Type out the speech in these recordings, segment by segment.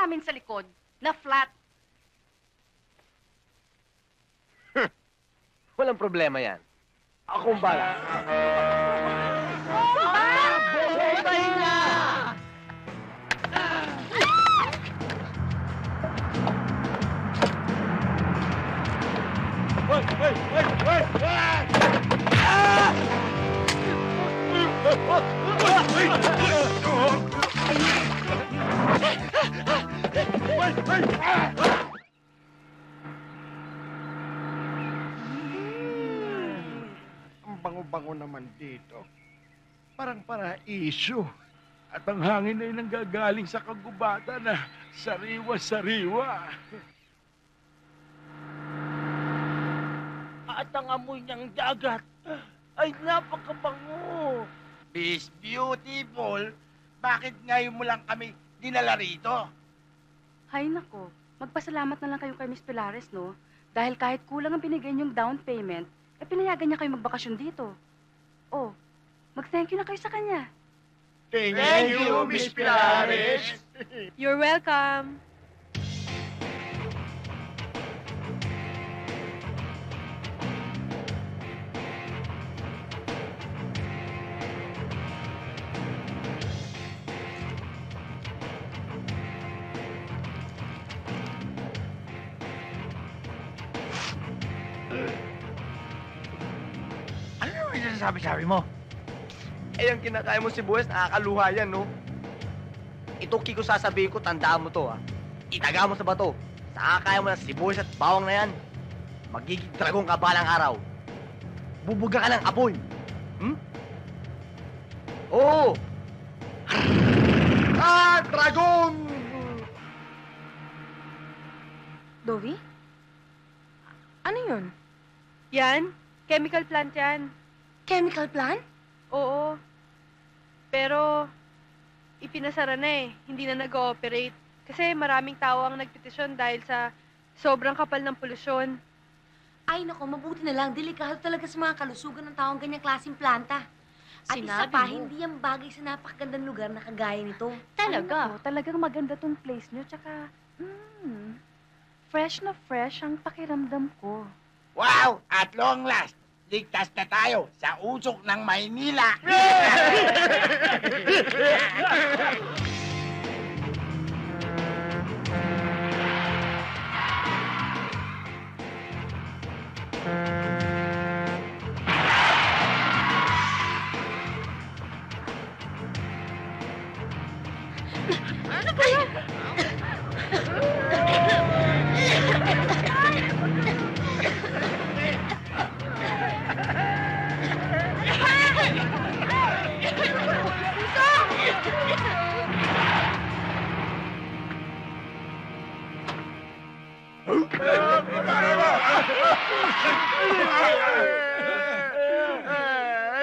namin sa likod na flat. Walang problema yan. Akong bala. Bumay na! Ang bango-bango naman dito. Parang paraiso. At ang hangin ay nanggagaling sa kagubatan na sariwa-sariwa. At ang amoy ng dagat ay napakabango. Miss Beautiful, bakit ngayon mo lang kami dinala rito? Hay nako, magpasalamat na lang kayo kay Miss Pilares, no? Dahil kahit kulang ang binigay niyong down payment, pinayagan niya kayo magbakasyon dito. Oh, mag-thank you na kayo sa kanya. Thank you, Miss Pilares. You're welcome. Ano naman yung sabi mo? Eh, yung kinakain mo sibuyas, nakakaluha yan, no? Ito, Kiko, sasabihin ko, tandaan mo to, ha? Itaga mo sa bato. Saka kaya mo ng sibuyas at bawang na yan. Magiging dragong ka balang araw. Bubuga ka ng apoy. Hmm? Oo! Dragon! Dovi? Ano yun? Yan, chemical plant yan. Chemical plant? Oo. Pero, ipinasara na eh. Hindi na nag-ooperate. Kasi maraming tao ang nagpetisyon dahil sa sobrang kapal ng polusyon. Ay, nako, mabuti na lang. Delikado talaga sa mga kalusugan ng taong ganyang klaseng planta. At isa Sinabi pa, mo. hindi yan bagay sa napakagandang lugar na kagaya nito. Talaga? Talagang maganda tong place nyo. Tsaka, fresh na fresh ang pakiramdam ko. Wow! At long last, ligtas na tayo sa usok ng Maynila.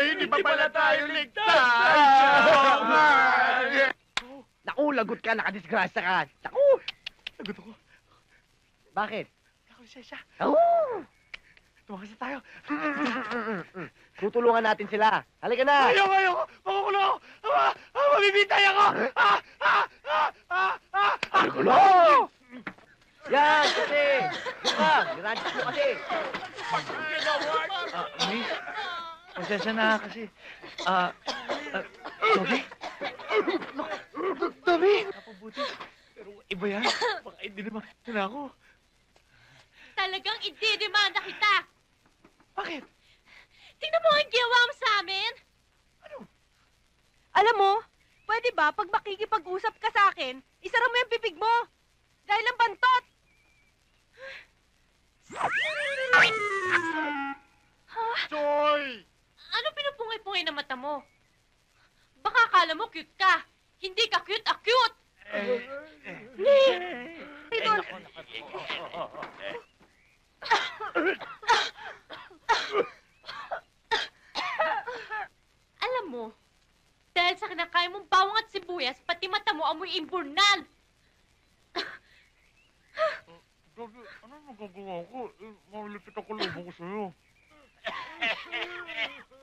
Hindi pa pala tayo ligtas! Naku, lagot ka, nakadisgrasya ka. Naku! Lagot ako. Bakit? Ako siya. Oo! Tumakas na tayo. Tutulungan natin sila. Halika na! Ayoko! Makukulo ako! Mabibitay ako! Gulo! Yan, kasi! Diba? Niranchis mo kasi! Miss, pasensya na kasi. Toby? Toby! Napabuti. Pero iba yan. Baka hindi naman na ako. Talagang ididemanda kita! Bakit? Tingnan mo ang ginawa mo sa amin! Alam mo, pwede ba pag makikipag-usap ka sa akin, isara mo yung bibig mo? Dahil ang bantot! Joy! Ano pinupungay-pungay na mata mo? Baka akala mo cute ka. Hindi ka cute, cute! Alam mo, dahil sa kinakain mong bawang at sibuyas, pati mata mo amoy imburnal. Gabi, ano magagawa ko? Malipit ako lubong ko sa'yo.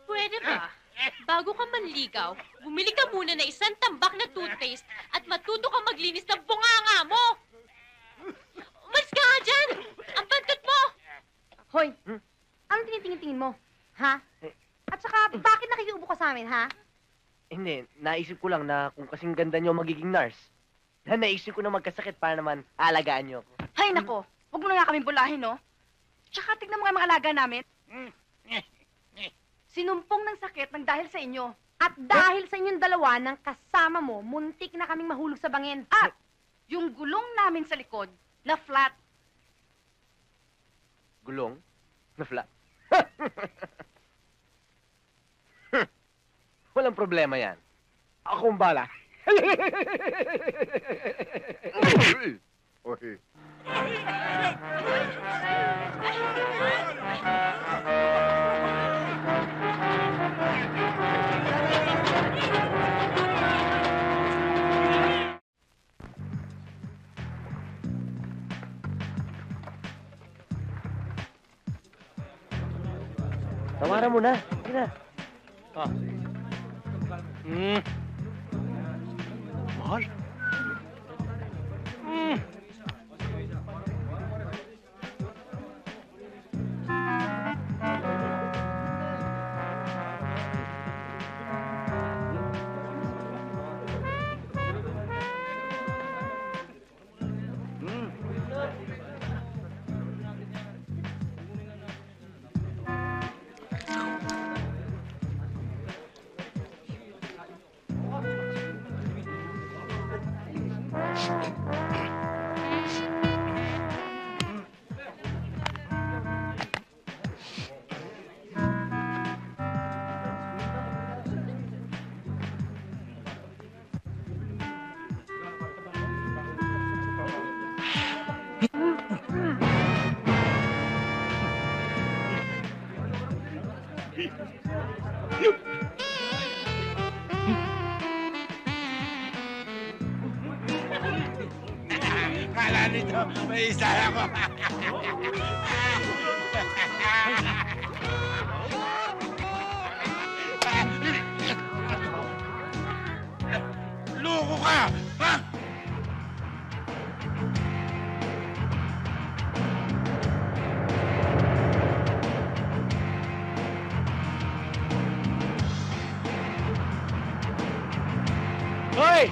Pwede ba? Bago ka manligaw, bumili ka muna na isang tambak na toothpaste at matuto ka maglinis ng bunganga mo! amin, ha? Hindi, naisip ko lang na kung kasing ganda niyo magiging nurse, na naisip ko na magkasakit para naman aalagaan niyo ako. Hay nako, huwag mo na nga kaming bulahin, no? Tsaka tignan mo nga mga alaga namin. Sinumpong ng sakit ng dahil sa inyo. At dahil sa inyong dalawa ng kasama mo, muntik na kaming mahulog sa bangin. At yung gulong namin sa likod na flat. Gulong? Na flat? Walang problema yan. Ako ang bala. Okay. Tawaran mo na. Sige na. Mahal? Kala nito, may isa ako. Loko ka! Ha? Hoy!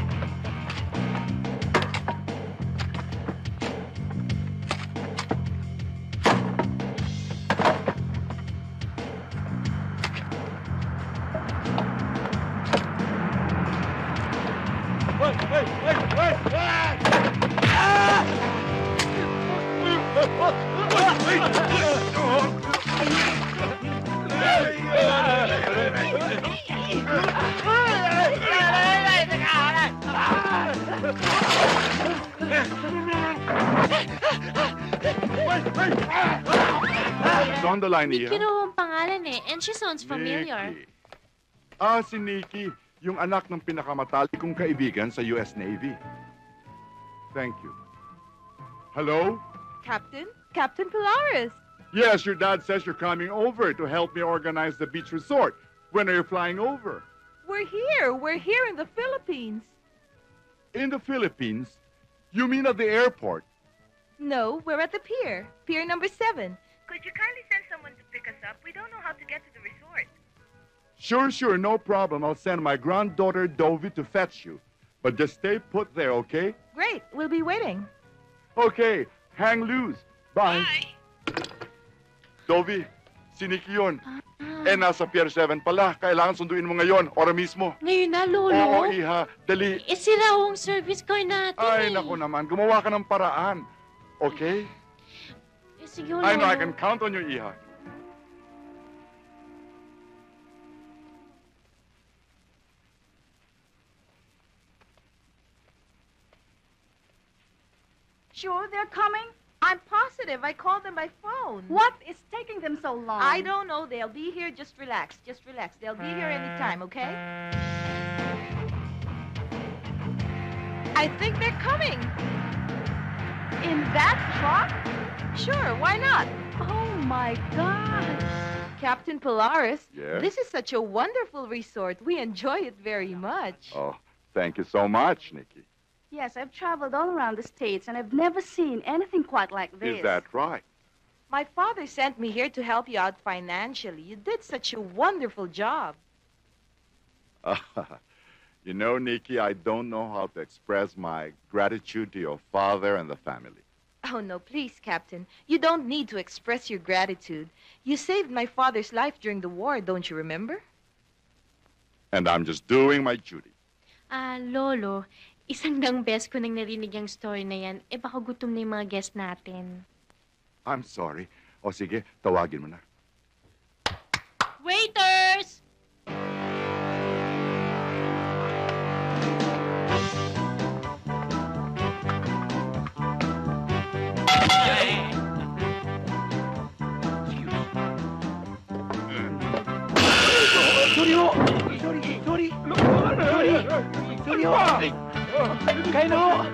It's on the line, Nikki Iha. raw ang pangalan eh, and she sounds familiar. Nikki. Si Nikki, yung anak ng pinakamatalik kong kaibigan sa US Navy. Thank you. Hello? Captain? Captain Polaris. Yes, your dad says you're coming over to help me organize the beach resort. When are you flying over? We're here. We're here in the Philippines. In the Philippines? You mean at the airport? No, we're at the pier. Pier number 7. Could you kindly send someone to pick us up? We don't know how to get to the resort. Sure, no problem. I'll send my granddaughter Dovie to fetch you. But just stay put there, okay? Great. We'll be waiting. Okay, hang loose. Bye. Dovie, si Nikki yun. Nasa Pier 7 pala. Kailangan sunduin mo ngayon, ora mismo. Ngayon na, Lolo? Oo, Iha. Dali. Eh, sira ang service car natin Ay, eh. naku naman. Gumawa ka ng paraan. Okay? Eh, sige, Lolo. I know, I can count on you, Iha. Sure, they're coming? I'm positive. I called them by phone. What is taking them so long? I don't know. They'll be here. Just relax. Just relax. They'll be here anytime, okay? I think they're coming. In that truck? Sure, why not? Oh, my God. Captain Polaris, Yes? this is such a wonderful resort. We enjoy it very much. Oh, thank you so much, Nikki. Yes, I've traveled all around the States, and I've never seen anything quite like this. Is that right? My father sent me here to help you out financially. You did such a wonderful job. You know, Nikki, I don't know how to express my gratitude to your father and the family. Oh, no, please, Captain. You don't need to express your gratitude. You saved my father's life during the war, don't you remember? And I'm just doing my duty. Lolo, isang dang best ko nang narinig yung story na yan. Eh, baka gutom na yung mga guest natin. I'm sorry. O sige, tawagin mo na. Waiters! Sorry ho! Sorry! Sorry ho! Kain na ho!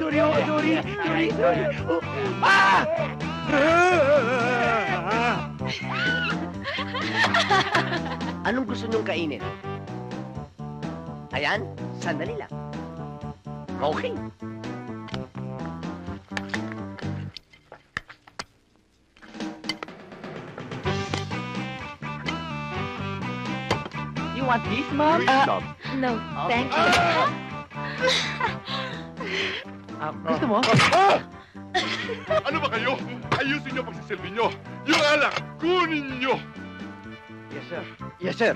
Sorry ho! Sorry! Anong gusto niyong kainin? Ayan, sandali lang. Okay. You want this, ma'am? Stop. No, thank you. Gusto mo? Ano ba kayo? Ayusin niyo pagsisilbi niyo. Yung alak, kunin niyo. Yes, sir. Yes, sir.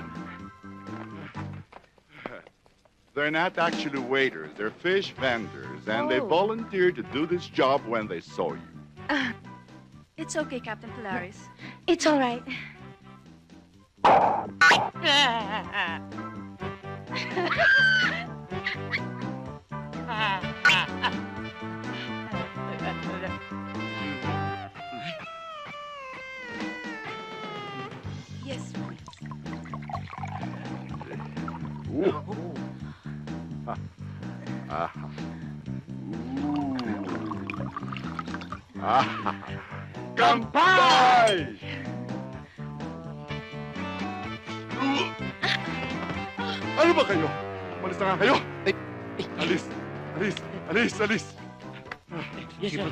They're not actually waiters. They're fish vendors. And they Oh. volunteered to do this job when they saw you. It's okay, Captain Polaris. It's all right. Yes. Ooh. Ah. Ooh. Ah. Kampay! Ano ba kayo? Malis na nga kayo. Alis. Alis. Alis. Alis. Yes, sir.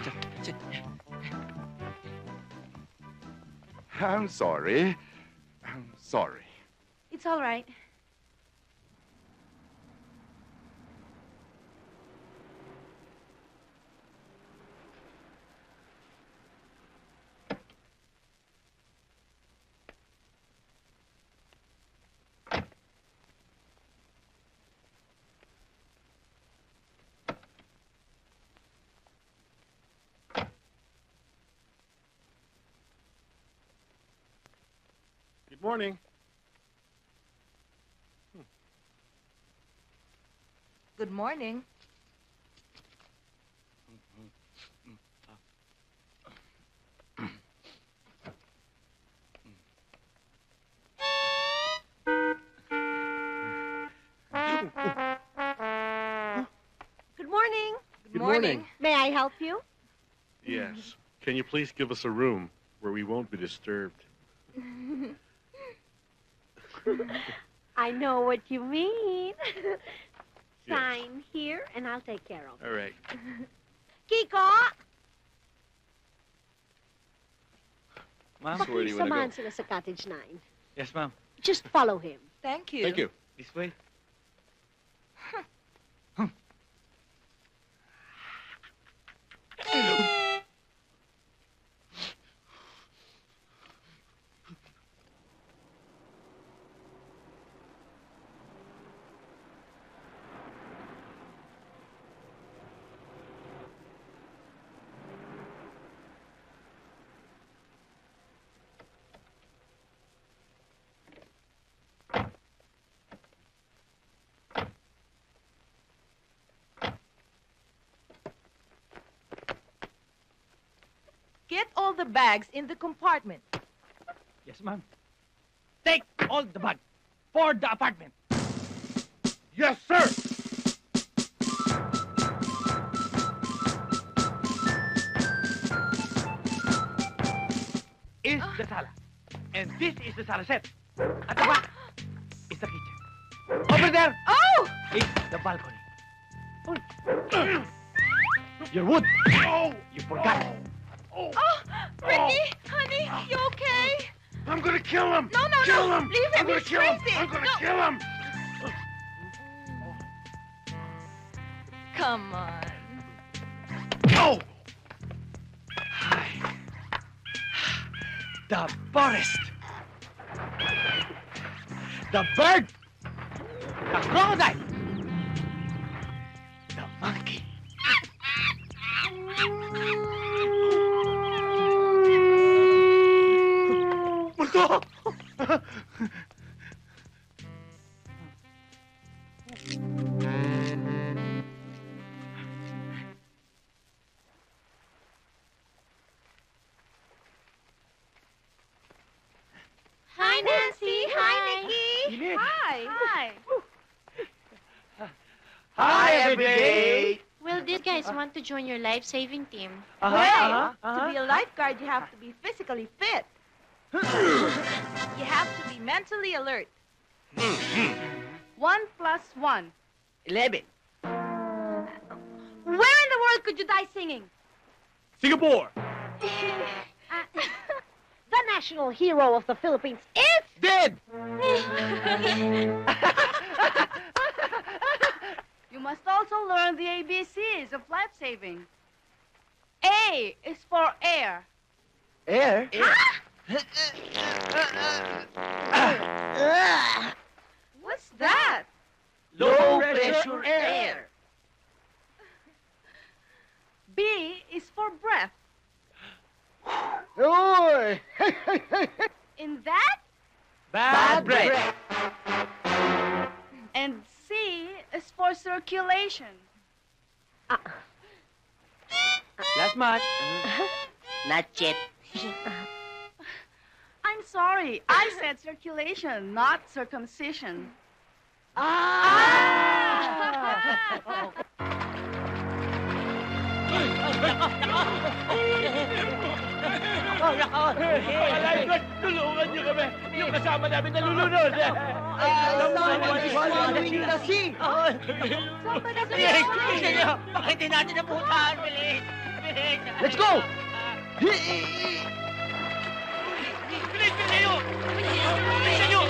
I'm sorry. I'm sorry. It's all right. Good morning. Good morning. Good morning. Good morning. May I help you? Yes. Can you please give us a room where we won't be disturbed? I know what you mean. Yes. Sign here, and I'll take care of it. All right. Kiko! Ma'am? So where do you want to Samahan go? sila sa Cottage 9. Yes, ma'am. Just follow him. Thank you. Thank you. This way. Get all the bags in the compartment. Yes, ma'am. Take all the bag for the apartment. Yes, sir. Is the sala. And this is the sala set. At the back is the kitchen. Over there Oh! is the balcony. Your wood. You forgot. Oh, Ricky, honey, you okay? I'm gonna kill him! No, no, Kill no. him! Leave him. I'm gonna He's kill him! crazy. I'm gonna No. kill him! Come on. Oh! Hi. The forest. The bird. The crocodile. The monkey. Multo! Hi, Nancy. Hi, Nikki. Init. Hi. Hi. Hi, everybody! Well, do you guys want to join your life-saving team? Well, to be a lifeguard, you have to be physically fit. You have to be mentally alert. 1 plus 1. 11. Where in the world could you die singing? Singapore. The national hero of the Philippines is... Dead. You must also learn the ABCs of life saving. A is for air. Air? What's that? Low pressure air. B is for breath. Oy! In that, Bad breath. and C is for circulation. Last month. Not yet. I'm sorry, I said circulation, not circumcision. Alay ko, tulungan niyo kami. Yung kasama namin nalulunod. Swallowing the sea. Bilis, bilisan niyo. Baka hindi natin nabutaan. Bilis. Bilis. Let's go! Bilis, bilisan niyo. Bilisan niyo.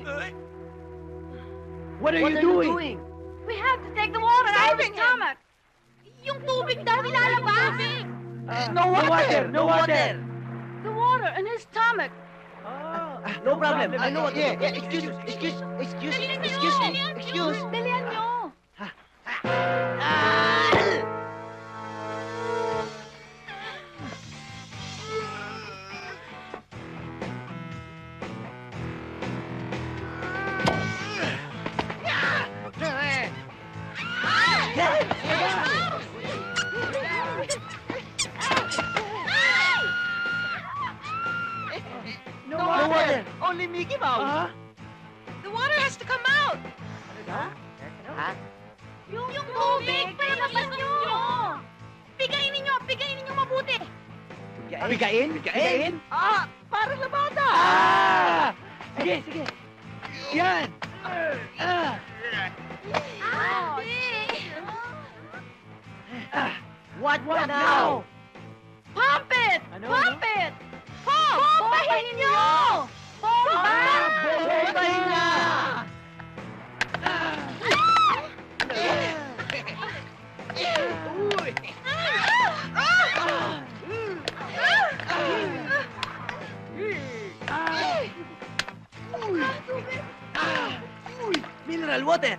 Hurry! What are you doing? We have to take the water out of his Saving him. stomach. Yung tubig daw nilalabas. No water. No water. The water in his stomach. No problem. I know what. Yeah, excuse me. Dalihan niyo. No water. Only Mickey Mouse. The water has to come out. Yung tubig, palabas niyo. Bigayin ninyo mabuti. Bigain? Para sa bata. Sige. Yan. What now? Pump it! Ano? Pump it! Bombahin niyo! Bomba! Bombahin na! Mineral water.